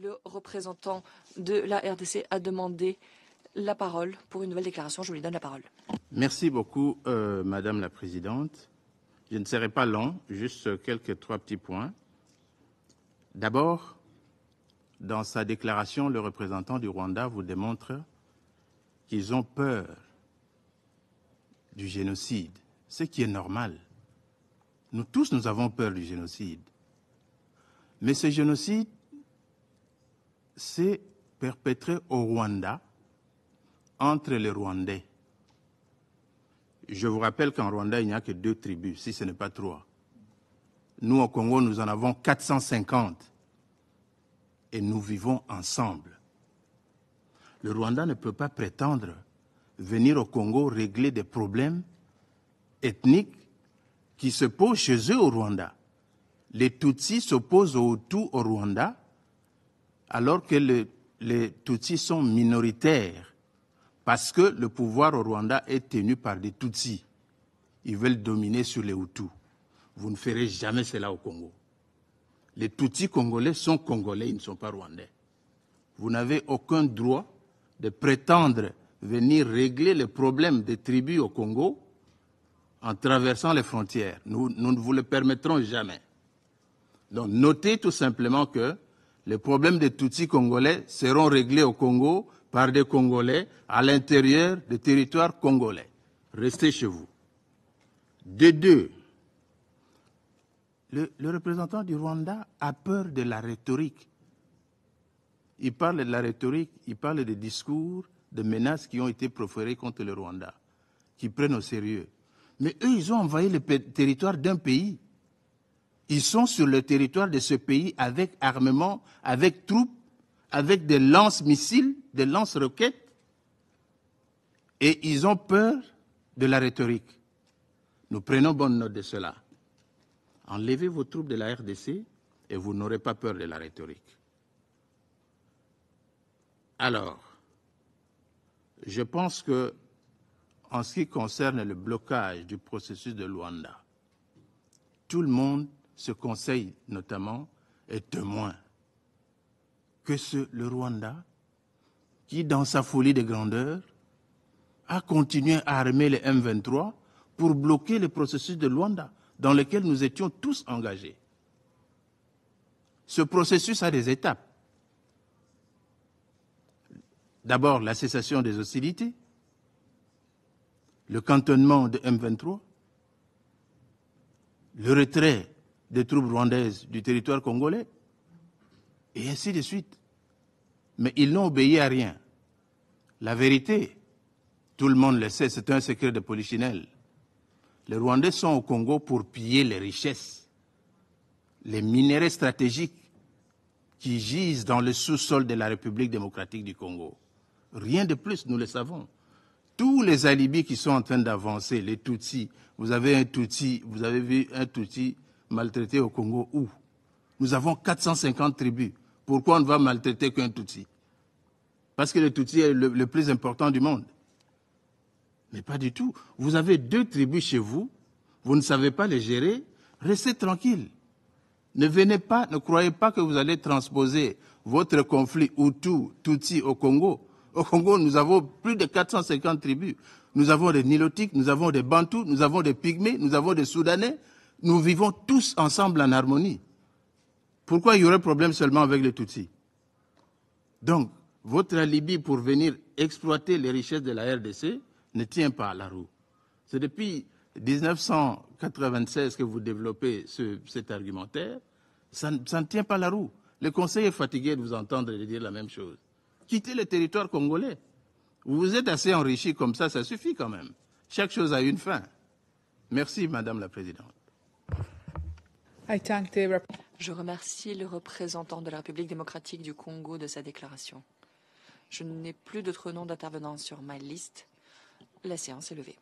Le représentant de la RDC a demandé la parole pour une nouvelle déclaration. Je lui donne la parole. Merci beaucoup, Madame la Présidente. Je ne serai pas long, juste trois petits points. D'abord, dans sa déclaration, le représentant du Rwanda vous démontre qu'ils ont peur du génocide, ce qui est normal. Nous tous, nous avons peur du génocide. Mais ce génocide s'est perpétré au Rwanda, entre les Rwandais. Je vous rappelle qu'en Rwanda, il n'y a que 2 tribus, si ce n'est pas 3. Nous, au Congo, nous en avons 450. Et nous vivons ensemble. Le Rwanda ne peut pas prétendre venir au Congo régler des problèmes ethniques qui se posent chez eux au Rwanda. Les Tutsis s'opposent aux Hutus au Rwanda, alors que les Tutsis sont minoritaires, parce que le pouvoir au Rwanda est tenu par des Tutsis. Ils veulent dominer sur les Hutus. Vous ne ferez jamais cela au Congo. Les Tutsis congolais sont congolais, ils ne sont pas rwandais. Vous n'avez aucun droit de prétendre venir régler les problèmes des tribus au Congo en traversant les frontières. Nous ne vous le permettrons jamais. Donc notez tout simplement que les problèmes des Tutsis congolais seront réglés au Congo par des Congolais à l'intérieur des territoires congolais. Restez chez vous. De deux, le représentant du Rwanda a peur de la rhétorique. Il parle de la rhétorique, il parle des discours, de menaces qui ont été proférées contre le Rwanda, qui prennent au sérieux. Mais eux, ils ont envahi le territoire d'un pays. Ils sont sur le territoire de ce pays avec armement, avec troupes, avec des lance-missiles, des lance-roquettes. Et ils ont peur de la rhétorique. Nous prenons bonne note de cela. Enlevez vos troupes de la RDC et vous n'aurez pas peur de la rhétorique. Alors, je pense que, en ce qui concerne le blocage du processus de Luanda, tout le monde, ce conseil notamment, est témoin que le Rwanda, qui dans sa folie de grandeur, a continué à armer les M23 pour bloquer le processus de Luanda, dans lequel nous étions tous engagés. Ce processus a des étapes. D'abord, la cessation des hostilités, le cantonnement de M23, le retrait des troupes rwandaises du territoire congolais, et ainsi de suite. Mais ils n'ont obéi à rien. La vérité, tout le monde le sait, c'est un secret de polichinelle. Les Rwandais sont au Congo pour piller les richesses, les minéraux stratégiques qui gisent dans le sous-sol de la République démocratique du Congo. Rien de plus, nous le savons. Tous les alibis qui sont en train d'avancer, les Tutsis, vous avez vu un Tutsi maltraité au Congo où? Nous avons 450 tribus. Pourquoi on ne va maltraiter qu'un Tutsi? Parce que le Tutsi est le plus important du monde. Mais pas du tout. Vous avez 2 tribus chez vous, vous ne savez pas les gérer, restez tranquille. Ne croyez pas que vous allez transposer votre conflit Hutu-Tutsi au Congo. Au Congo, nous avons plus de 450 tribus. Nous avons des Nilotiques, nous avons des Bantous, nous avons des Pygmées, nous avons des Soudanais. Nous vivons tous ensemble en harmonie. Pourquoi il y aurait problème seulement avec les Tutsis? Donc, votre alibi pour venir exploiter les richesses de la RDC ne tient pas à la roue. C'est depuis 1996 que vous développez cet argumentaire. Ça ne tient pas la roue. Le Conseil est fatigué de vous entendre dire la même chose. Quittez le territoire congolais. Vous vous êtes assez enrichi comme ça suffit quand même. Chaque chose a une fin. Merci, Madame la Présidente. Je remercie le représentant de la République démocratique du Congo de sa déclaration. Je n'ai plus d'autres noms d'intervenants sur ma liste. La séance est levée.